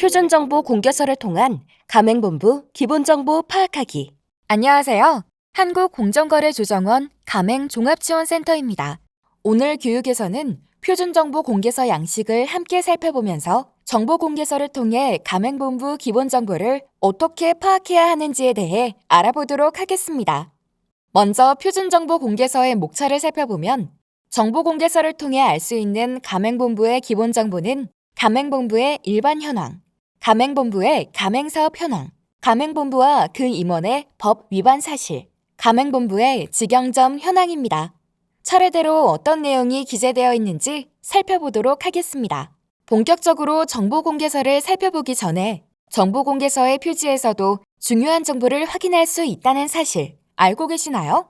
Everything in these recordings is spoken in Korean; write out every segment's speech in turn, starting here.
표준정보 공개서를 통한 가맹본부 기본정보 파악하기. 안녕하세요. 한국공정거래조정원 가맹종합지원센터입니다. 오늘 교육에서는 표준정보 공개서 양식을 함께 살펴보면서 정보 공개서를 통해 가맹본부 기본정보를 어떻게 파악해야 하는지에 대해 알아보도록 하겠습니다. 먼저 표준정보 공개서의 목차를 살펴보면 정보 공개서를 통해 알 수 있는 가맹본부의 기본정보는 가맹본부의 일반 현황, 가맹본부의 가맹사업 현황, 가맹본부와 그 임원의 법 위반 사실, 가맹본부의 직영점 현황입니다. 차례대로 어떤 내용이 기재되어 있는지 살펴보도록 하겠습니다. 본격적으로 정보공개서를 살펴보기 전에 정보공개서의 표지에서도 중요한 정보를 확인할 수 있다는 사실 알고 계시나요?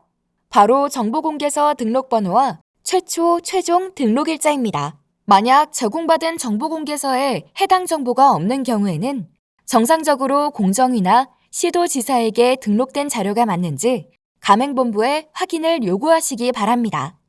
바로 정보공개서 등록번호와 최초, 최종 등록일자입니다. 만약 제공받은 정보공개서에 해당 정보가 없는 경우에는 정상적으로 공정위나 시도지사에게 등록된 자료가 맞는지 가맹본부에 확인을 요구하시기 바랍니다.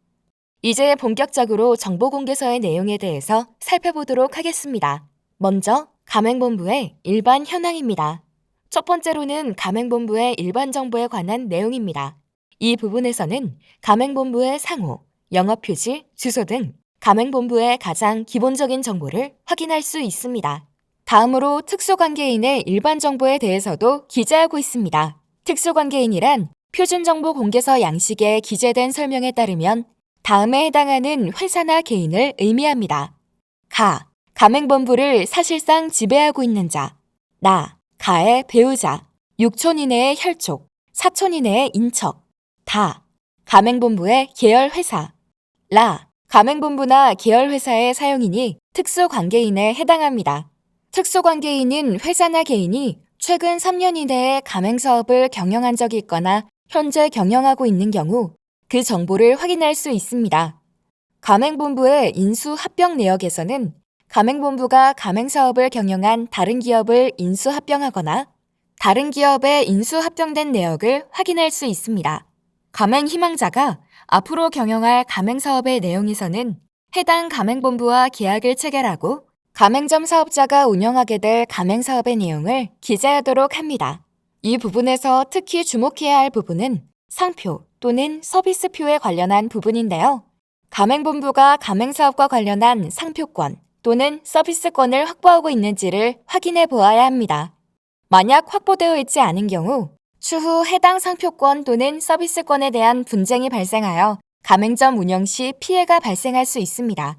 이제 본격적으로 정보공개서의 내용에 대해서 살펴보도록 하겠습니다. 먼저 가맹본부의 일반 현황입니다. 첫 번째로는 가맹본부의 일반 정보에 관한 내용입니다. 이 부분에서는 가맹본부의 상호, 영업표지, 주소 등 가맹본부의 가장 기본적인 정보를 확인할 수 있습니다. 다음으로 특수관계인의 일반 정보에 대해서도 기재하고 있습니다. 특수관계인이란 표준정보 공개서 양식에 기재된 설명에 따르면 다음에 해당하는 회사나 개인을 의미합니다. 가, 가맹본부를 사실상 지배하고 있는 자. 나, 가의 배우자. 6촌 이내의 혈족, 4촌 이내의 인척. 다, 가맹본부의 계열회사. 라, 가맹본부나 계열회사의 사용인이 특수관계인에 해당합니다. 특수관계인은 회사나 개인이 최근 3년 이내에 가맹사업을 경영한 적이 있거나 현재 경영하고 있는 경우 그 정보를 확인할 수 있습니다. 가맹본부의 인수합병 내역에서는 가맹본부가 가맹사업을 경영한 다른 기업을 인수합병하거나 다른 기업에 인수합병된 내역을 확인할 수 있습니다. 가맹희망자가 앞으로 경영할 가맹사업의 내용에서는 해당 가맹본부와 계약을 체결하고 가맹점 사업자가 운영하게 될 가맹사업의 내용을 기재하도록 합니다. 이 부분에서 특히 주목해야 할 부분은 상표 또는 서비스표에 관련한 부분인데요. 가맹본부가 가맹사업과 관련한 상표권 또는 서비스권을 확보하고 있는지를 확인해 보아야 합니다. 만약 확보되어 있지 않은 경우 추후 해당 상표권 또는 서비스권에 대한 분쟁이 발생하여 가맹점 운영 시 피해가 발생할 수 있습니다.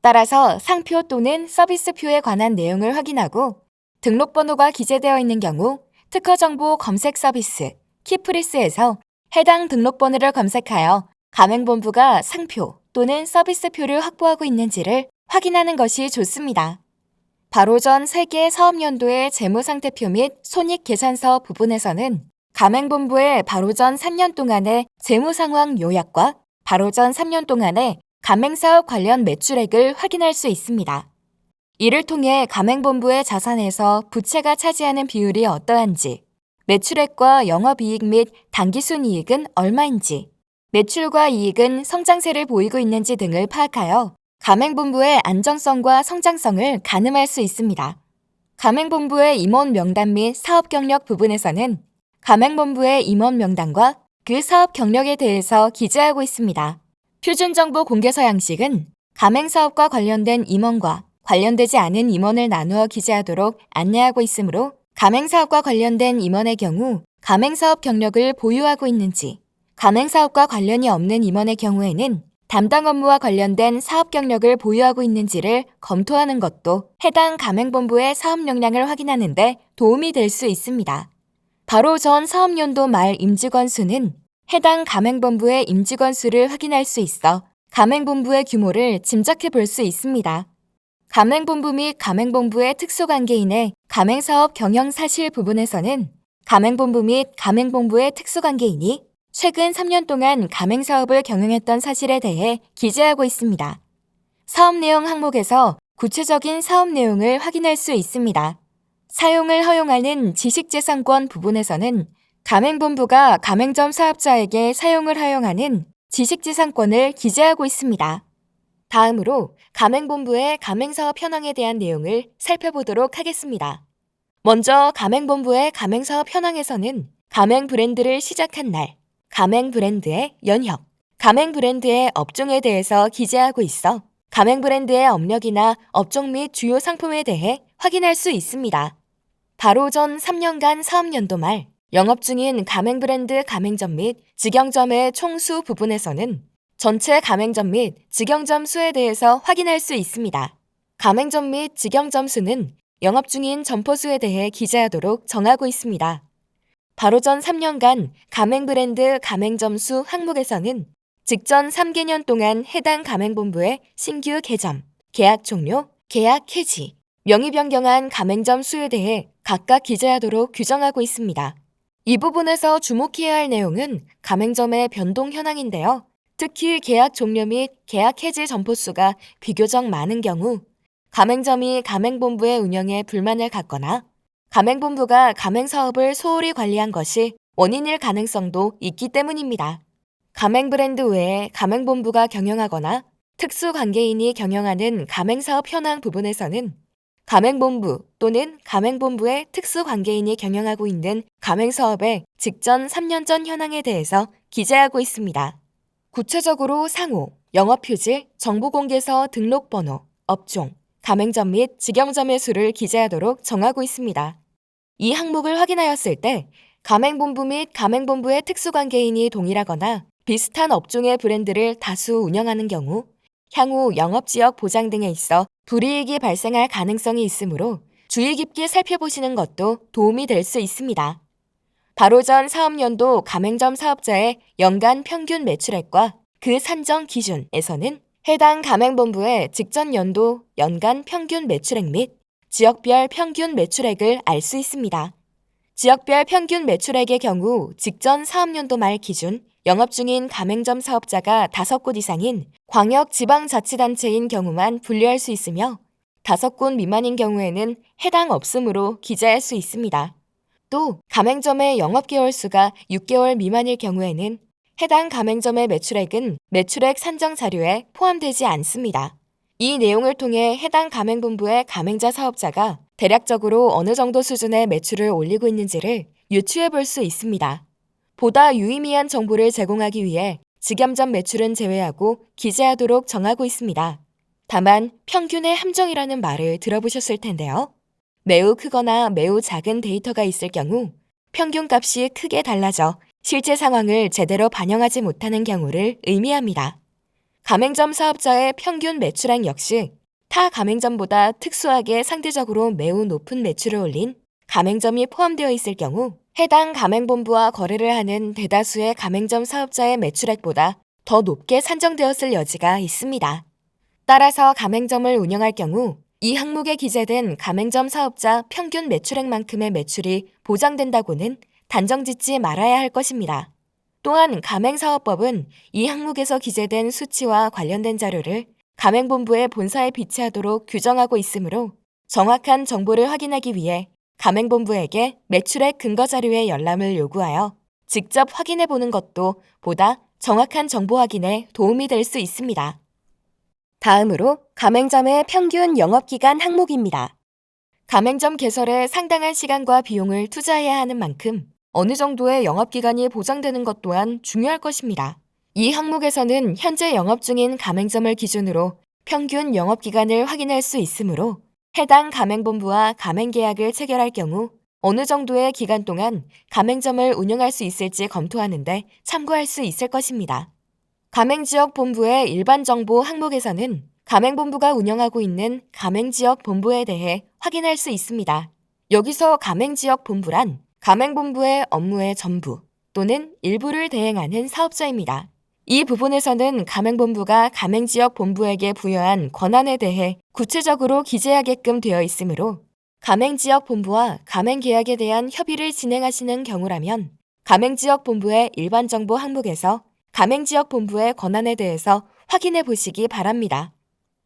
따라서 상표 또는 서비스표에 관한 내용을 확인하고 등록번호가 기재되어 있는 경우 특허정보 검색 서비스 키프리스에서 해당 등록번호를 검색하여 가맹본부가 상표 또는 서비스표를 확보하고 있는지를 확인하는 것이 좋습니다. 바로 전 세계 사업연도의 재무상태표 및 손익계산서 부분에서는 가맹본부의 바로 전 3년 동안의 재무상황 요약과 바로 전 3년 동안의 가맹사업 관련 매출액을 확인할 수 있습니다. 이를 통해 가맹본부의 자산에서 부채가 차지하는 비율이 어떠한지, 매출액과 영업이익 및 당기순이익은 얼마인지, 매출과 이익은 성장세를 보이고 있는지 등을 파악하여 가맹본부의 안정성과 성장성을 가늠할 수 있습니다. 가맹본부의 임원 명단 및 사업 경력 부분에서는 가맹본부의 임원 명단과 그 사업 경력에 대해서 기재하고 있습니다. 표준정보 공개서 양식은 가맹사업과 관련된 임원과 관련되지 않은 임원을 나누어 기재하도록 안내하고 있으므로 가맹사업과 관련된 임원의 경우 가맹사업 경력을 보유하고 있는지, 가맹사업과 관련이 없는 임원의 경우에는 담당 업무와 관련된 사업 경력을 보유하고 있는지를 검토하는 것도 해당 가맹본부의 사업 역량을 확인하는 데 도움이 될 수 있습니다. 바로 전 사업연도 말 임직원 수는 해당 가맹본부의 임직원 수를 확인할 수 있어 가맹본부의 규모를 짐작해 볼 수 있습니다. 가맹본부 및 가맹본부의 특수관계인의 가맹사업 경영 사실 부분에서는 가맹본부 및 가맹본부의 특수관계인이 최근 3년 동안 가맹사업을 경영했던 사실에 대해 기재하고 있습니다. 사업 내용 항목에서 구체적인 사업 내용을 확인할 수 있습니다. 사용을 허용하는 지식재산권 부분에서는 가맹본부가 가맹점 사업자에게 사용을 허용하는 지식재산권을 기재하고 있습니다. 다음으로 가맹본부의 가맹사업 현황에 대한 내용을 살펴보도록 하겠습니다. 먼저 가맹본부의 가맹사업 현황에서는 가맹 브랜드를 시작한 날, 가맹 브랜드의 연혁, 가맹 브랜드의 업종에 대해서 기재하고 있어 가맹 브랜드의 업력이나 업종 및 주요 상품에 대해 확인할 수 있습니다. 바로 전 3년간 사업연도 말 영업 중인 가맹 브랜드 가맹점 및 직영점의 총수 부분에서는 전체 가맹점 및 직영점 수에 대해서 확인할 수 있습니다. 가맹점 및 직영점 수는 영업 중인 점포 수에 대해 기재하도록 정하고 있습니다. 바로 전 3년간 가맹 브랜드 가맹점 수 항목에서는 직전 3개년 동안 해당 가맹본부의 신규 개점, 계약 종료, 계약 해지, 명의 변경한 가맹점 수에 대해 각각 기재하도록 규정하고 있습니다. 이 부분에서 주목해야 할 내용은 가맹점의 변동 현황인데요. 특히 계약 종료 및 계약 해지 점포 수가 비교적 많은 경우 가맹점이 가맹본부의 운영에 불만을 갖거나 가맹본부가 가맹사업을 소홀히 관리한 것이 원인일 가능성도 있기 때문입니다. 가맹 브랜드 외에 가맹본부가 경영하거나 특수관계인이 경영하는 가맹사업 현황 부분에서는 가맹본부 또는 가맹본부의 특수관계인이 경영하고 있는 가맹사업의 직전 3년 전 현황에 대해서 기재하고 있습니다. 구체적으로 상호, 영업휴지, 정보공개서 등록번호, 업종, 가맹점 및 직영점의 수를 기재하도록 정하고 있습니다. 이 항목을 확인하였을 때 가맹본부 및 가맹본부의 특수관계인이 동일하거나 비슷한 업종의 브랜드를 다수 운영하는 경우 향후 영업지역 보장 등에 있어 불이익이 발생할 가능성이 있으므로 주의 깊게 살펴보시는 것도 도움이 될 수 있습니다. 바로 전 사업연도 가맹점 사업자의 연간 평균 매출액과 그 산정 기준에서는 해당 가맹본부의 직전 연도 연간 평균 매출액 및 지역별 평균 매출액을 알 수 있습니다. 지역별 평균 매출액의 경우 직전 사업연도 말 기준 영업 중인 가맹점 사업자가 5곳 이상인 광역지방자치단체인 경우만 분류할 수 있으며 5곳 미만인 경우에는 해당 없음으로 기재할 수 있습니다. 또 가맹점의 영업개월 수가 6개월 미만일 경우에는 해당 가맹점의 매출액은 매출액 산정 자료에 포함되지 않습니다. 이 내용을 통해 해당 가맹본부의 가맹자 사업자가 대략적으로 어느 정도 수준의 매출을 올리고 있는지를 유추해 볼 수 있습니다. 보다 유의미한 정보를 제공하기 위해 직영점 매출은 제외하고 기재하도록 정하고 있습니다. 다만 평균의 함정이라는 말을 들어보셨을 텐데요. 매우 크거나 매우 작은 데이터가 있을 경우 평균값이 크게 달라져 실제 상황을 제대로 반영하지 못하는 경우를 의미합니다. 가맹점 사업자의 평균 매출액 역시 타 가맹점보다 특수하게 상대적으로 매우 높은 매출을 올린 가맹점이 포함되어 있을 경우 해당 가맹본부와 거래를 하는 대다수의 가맹점 사업자의 매출액보다 더 높게 산정되었을 여지가 있습니다. 따라서 가맹점을 운영할 경우 이 항목에 기재된 가맹점 사업자 평균 매출액만큼의 매출이 보장된다고는 단정짓지 말아야 할 것입니다. 또한 가맹사업법은 이 항목에서 기재된 수치와 관련된 자료를 가맹본부의 본사에 비치하도록 규정하고 있으므로 정확한 정보를 확인하기 위해 가맹본부에게 매출액 근거 자료의 열람을 요구하여 직접 확인해 보는 것도 보다 정확한 정보 확인에 도움이 될 수 있습니다. 다음으로 가맹점의 평균 영업기간 항목입니다. 가맹점 개설에 상당한 시간과 비용을 투자해야 하는 만큼 어느 정도의 영업기간이 보장되는 것 또한 중요할 것입니다. 이 항목에서는 현재 영업 중인 가맹점을 기준으로 평균 영업기간을 확인할 수 있으므로 해당 가맹본부와 가맹계약을 체결할 경우 어느 정도의 기간 동안 가맹점을 운영할 수 있을지 검토하는 데 참고할 수 있을 것입니다. 가맹지역본부의 일반정보 항목에서는 가맹본부가 운영하고 있는 가맹지역본부에 대해 확인할 수 있습니다. 여기서 가맹지역본부란 가맹본부의 업무의 전부 또는 일부를 대행하는 사업자입니다. 이 부분에서는 가맹본부가 가맹지역본부에게 부여한 권한에 대해 구체적으로 기재하게끔 되어 있으므로 가맹지역본부와 가맹계약에 대한 협의를 진행하시는 경우라면 가맹지역본부의 일반정보 항목에서 가맹지역본부의 권한에 대해서 확인해 보시기 바랍니다.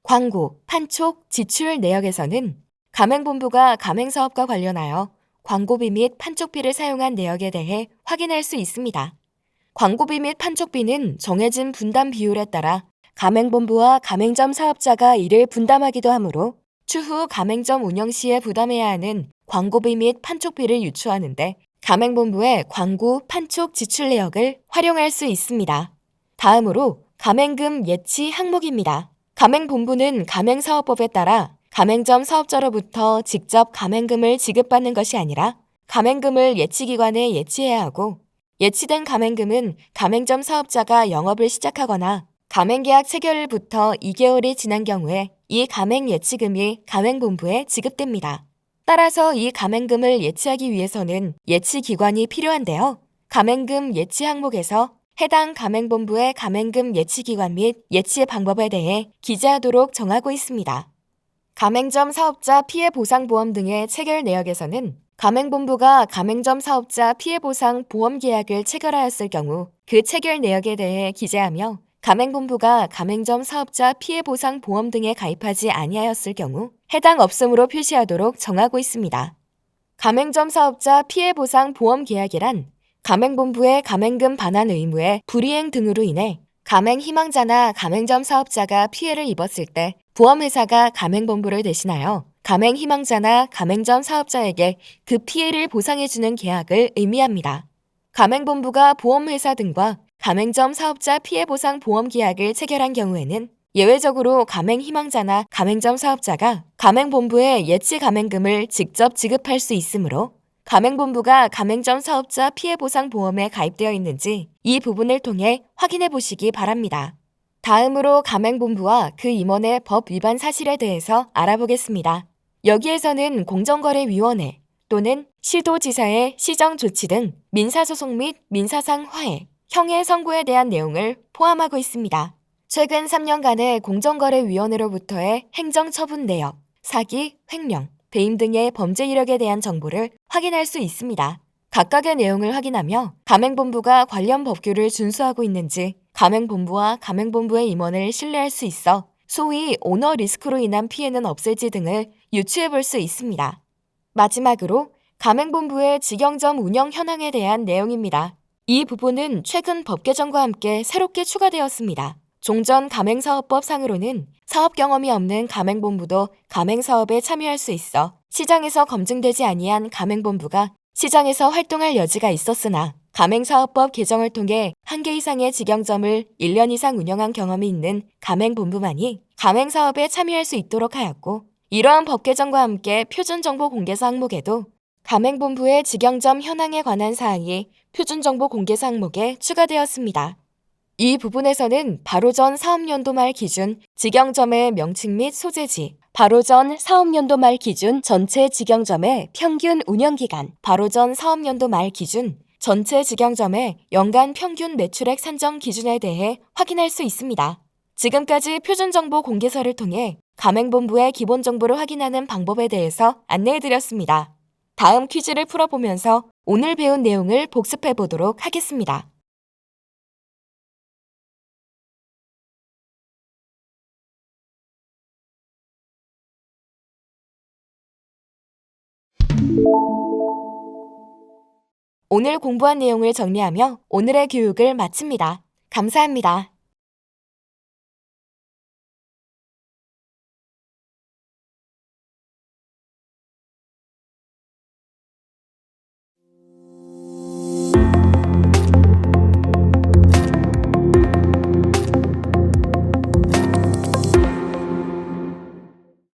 광고, 판촉, 지출 내역에서는 가맹본부가 가맹사업과 관련하여 광고비 및 판촉비를 사용한 내역에 대해 확인할 수 있습니다. 광고비 및 판촉비는 정해진 분담 비율에 따라 가맹본부와 가맹점 사업자가 이를 분담하기도 하므로 추후 가맹점 운영 시에 부담해야 하는 광고비 및 판촉비를 유추하는데 가맹본부의 광고, 판촉 지출 내역을 활용할 수 있습니다. 다음으로 가맹금 예치 항목입니다. 가맹본부는 가맹사업법에 따라 가맹점 사업자로부터 직접 가맹금을 지급받는 것이 아니라 가맹금을 예치기관에 예치해야 하고 예치된 가맹금은 가맹점 사업자가 영업을 시작하거나 가맹계약 체결일부터 2개월이 지난 경우에 이 가맹 예치금이 가맹본부에 지급됩니다. 따라서 이 가맹금을 예치하기 위해서는 예치기관이 필요한데요. 가맹금 예치 항목에서 해당 가맹본부의 가맹금 예치기관 및 예치 방법에 대해 기재하도록 정하고 있습니다. 가맹점 사업자 피해보상보험 등의 체결 내역에서는 가맹본부가 가맹점 사업자 피해보상 보험 계약을 체결하였을 경우 그 체결 내역에 대해 기재하며 가맹본부가 가맹점 사업자 피해보상 보험 등에 가입하지 아니하였을 경우 해당 없음으로 표시하도록 정하고 있습니다. 가맹점 사업자 피해보상 보험 계약이란 가맹본부의 가맹금 반환 의무의 불이행 등으로 인해 가맹 희망자나 가맹점 사업자가 피해를 입었을 때 보험회사가 가맹본부를 대신하여 가맹 희망자나 가맹점 사업자에게 그 피해를 보상해주는 계약을 의미합니다. 가맹본부가 보험회사 등과 가맹점 사업자 피해보상 보험 계약을 체결한 경우에는 예외적으로 가맹 희망자나 가맹점 사업자가 가맹본부에 예치 가맹금을 직접 지급할 수 있으므로 가맹본부가 가맹점 사업자 피해보상 보험에 가입되어 있는지 이 부분을 통해 확인해 보시기 바랍니다. 다음으로 가맹본부와 그 임원의 법 위반 사실에 대해서 알아보겠습니다. 여기에서는 공정거래위원회 또는 시도지사의 시정조치 등 민사소송 및 민사상 화해, 형해 선고에 대한 내용을 포함하고 있습니다. 최근 3년간의 공정거래위원회로부터의 행정처분 내역, 사기, 횡령, 배임 등의 범죄 이력에 대한 정보를 확인할 수 있습니다. 각각의 내용을 확인하며 가맹본부가 관련 법규를 준수하고 있는지 가맹본부와 가맹본부의 임원을 신뢰할 수 있어 소위 오너 리스크로 인한 피해는 없을지 등을 유추해 볼 수 있습니다. 마지막으로 가맹본부의 직영점 운영 현황에 대한 내용입니다. 이 부분은 최근 법 개정과 함께 새롭게 추가되었습니다. 종전 가맹사업법 상으로는 사업 경험이 없는 가맹본부도 가맹사업에 참여할 수 있어 시장에서 검증되지 아니한 가맹본부가 시장에서 활동할 여지가 있었으나 가맹사업법 개정을 통해 1개 이상의 직영점을 1년 이상 운영한 경험이 있는 가맹본부만이 가맹사업에 참여할 수 있도록 하였고 이러한 법 개정과 함께 표준정보 공개사 항목에도 가맹본부의 직영점 현황에 관한 사항이 표준정보 공개사 항목에 추가되었습니다. 이 부분에서는 바로 전 사업연도 말 기준 직영점의 명칭 및 소재지, 바로 전 사업연도 말 기준 전체 직영점의 평균 운영기간, 바로 전 사업연도 말 기준 전체 직영점의 연간 평균 매출액 산정 기준에 대해 확인할 수 있습니다. 지금까지 표준정보 공개서를 통해 가맹본부의 기본 정보를 확인하는 방법에 대해서 안내해드렸습니다. 다음 퀴즈를 풀어보면서 오늘 배운 내용을 복습해 보도록 하겠습니다. 오늘 공부한 내용을 정리하며 오늘의 교육을 마칩니다. 감사합니다.